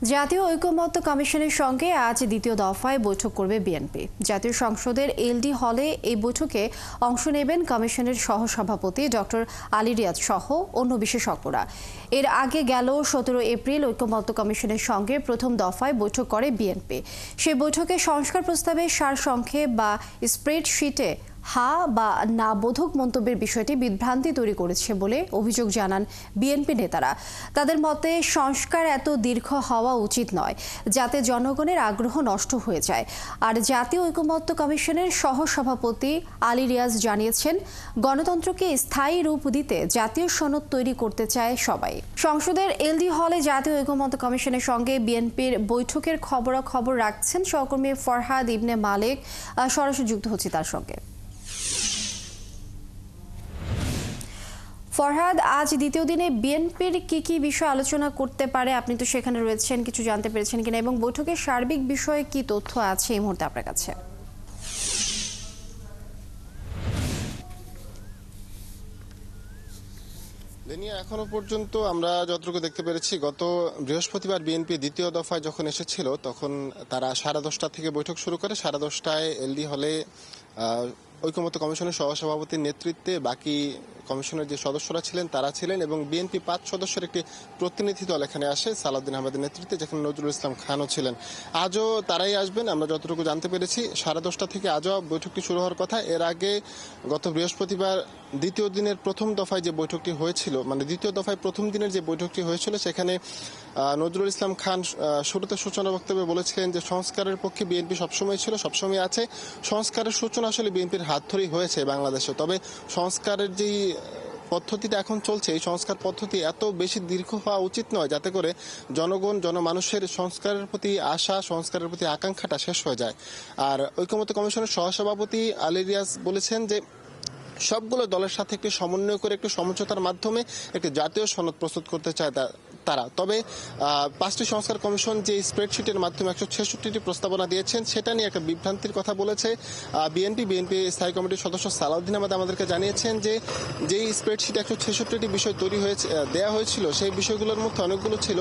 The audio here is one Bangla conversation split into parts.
জাতীয় ঐকমত্য কমিশনের সঙ্গে আজ দ্বিতীয় দফায় বৈঠক করবে বিএনপি। জাতীয় সংসদের এলডি হলে এই বৈঠকে অংশ নেবেন কমিশনের সহসভাপতি ডক্টর আলী রিয়াজ সহ অন্য বিশেষজ্ঞরা। এর আগে গেল ১৭ এপ্রিল ঐকমত্য কমিশনের সঙ্গে প্রথম দফায় বৈঠক করে বিএনপি। সেই বৈঠকে সংস্কার প্রস্তাবের সারসংক্ষেপ বা স্প্রেডশিটে হা বা না বোধক মন্তব্যের বিষয়টি বিভ্রান্তি তৈরি করেছে বলে অভিযোগ জানান বিএনপি নেতারা। তাদের মতে সংস্কার এত দীর্ঘ হওয়া উচিত নয়, যাতে জনগণের আগ্রহ নষ্ট হয়ে যায়। আর জাতীয় ঐকমত্য কমিশনের সহসভাপতি আলী রিয়াজ জানিয়েছেন, গণতন্ত্রকে স্থায়ী রূপ দিতে জাতীয় সনদ তৈরি করতে চায় সবাই। সংসদের এলডি হলে জাতীয় ঐকমত্য কমিশনের সঙ্গে বিএনপির বৈঠকের খবরাখবর রাখছেন সহকর্মী ফরহাদ ইবনে মালেক। সরাসরি যুক্ত হচ্ছে তার সঙ্গে। ফরহাদ, আজ দ্বিতীয় দিনে বিএনপির কি বিষয় আলোচনা করতে পারে? আপনি তো সেখানে রয়েছেন, কিছু জানতে পেরেছেন কিনা এবং বৈঠকের সার্বিক বিষয়ে কি তথ্য আছে এই মুহূর্তে আপনার কাছে? এখনো পর্যন্ত আমরা যতটুকু দেখতে পেরেছি, গত বৃহস্পতিবার বিএনপি দ্বিতীয় দফায় যখন এসেছিল তখন তারা 10:30 থেকে বৈঠক শুরু করে। 10:30টায় এলডি হলে ঐকমত্য কমিশনের সহসভাপতির নেতৃত্বে বাকি কমিশনের যে সদস্যরা ছিলেন তারা ছিলেন এবং বিএনপি 5 সদস্যের একটি প্রতিনিধি দল এখানে আসে সালাউদ্দিন আহমেদের নেতৃত্বে, যেখানে নজরুল ইসলাম খানও ছিলেন। আজও তারাই আসবেন আমরা যতটুকু জানতে পেরেছি। 10:30 থেকে আজও বৈঠকটি শুরু হওয়ার কথা। এর আগে গত বৃহস্পতিবার দ্বিতীয় দিনের প্রথম দফায় যে বৈঠকটি হয়েছিল, মানে দ্বিতীয় দফায় প্রথম দিনের যে বৈঠকটি হয়েছিল, সেখানে নজরুল ইসলাম খান শুরুতে সূচনা বক্তব্যে বলেছিলেন যে সংস্কারের পক্ষে বিএনপি সবসময় ছিল, সবসময় আছে। সংস্কারের সূচনা আসলে বিএনপির হাত ধরেই হয়েছে বাংলাদেশে। তবে সংস্কারের যেই পদ্ধতিটা এখন চলছে, এই সংস্কার পদ্ধতি এত বেশি দীর্ঘ হওয়া উচিত নয়, যাতে করে জনমানুষের সংস্কারের প্রতি আশা, সংস্কারের প্রতি আকাঙ্ক্ষাটা শেষ হয়ে যায়। আর ঐকমত্য কমিশনের সহসভাপতি আলী রিয়াজ বলেছেন যে সবগুলো দলের সাথে একটি সমন্বয় করে একটি সমঝোতার মাধ্যমে একটি জাতীয় সনদ প্রস্তুত করতে চায় তারা। তবে 5টি সংস্কার কমিশন যে স্প্রেডশিটের মাধ্যমে 166টি প্রস্তাবনা দিয়েছেন, সেটা নিয়ে একটা বিভ্রান্তির কথা বলেছে বিএনপি স্থায়ী কমিটির সদস্য সালাউদ্দিন আহমেদ আমাদেরকে জানিয়েছেন যে যেই স্প্রেডশিটে 166টি বিষয় তৈরি হয়েছে দেওয়া হয়েছিল, সেই বিষয়গুলোর মধ্যে অনেকগুলো ছিল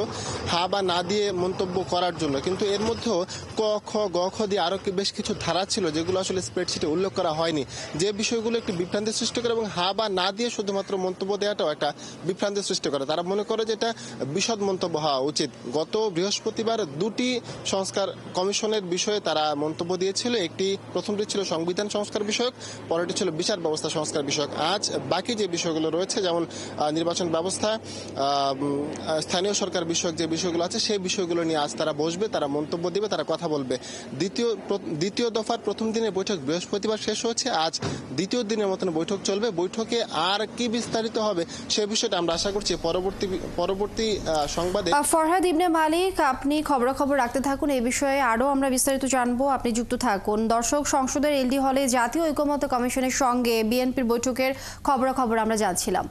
হা বা না দিয়ে মন্তব্য করার জন্য, কিন্তু এর মধ্যেও ক খ গ খ দিয়ে আরও বেশ কিছু ধারা ছিল যেগুলো আসলে স্প্রেডশিটে উল্লেখ করা হয়নি, যে বিষয়গুলো একটি বিভ্রান্তি সৃষ্টি করে এবং হা বা না দিয়ে শুধুমাত্র মন্তব্য দেওয়াটাও একটা বিভ্রান্তি সৃষ্টি করে। তারা মনে করে যে এটা বিশদ মন্তব্য হওয়া উচিত। গত বৃহস্পতিবার 2টি সংস্কার কমিশনের বিষয়ে তারা মন্তব্য দিয়েছিল। প্রথমটি ছিল সংবিধান সংস্কার বিষয়ক, পরেরটি ছিল বিচার ব্যবস্থা সংস্কার বিষয়ক। আজ বাকি যে বিষয়গুলো রয়েছে, যেমন নির্বাচন ব্যবস্থা, স্থানীয় সরকার বিষয়ক যে বিষয়গুলো আছে, সেই বিষয়গুলো নিয়ে আজ তারা বসবে, তারা মন্তব্য দিবে, তারা কথা বলবে। দ্বিতীয় দফার প্রথম দিনের বৈঠক বৃহস্পতিবার শেষ হচ্ছে। আজ দ্বিতীয় দিনের মতন বৈঠক চলবে। বৈঠকে আর কি বিস্তারিত হবে সে বিষয়টা আমরা আশা করছি পরবর্তী সংবাদে। ফরহাদ ইবনে মালিক, আপনি খবরাখবর রাখতে থাকুন, এই বিষয়ে আরও আমরা বিস্তারিত জানবো, আপনি যুক্ত থাকুন। দর্শক, সংসদের এলডি হলে জাতীয় ঐকমত্য কমিশনের সঙ্গে বিএনপির বৈঠকের খবরাখবর আমরা জানছিলাম।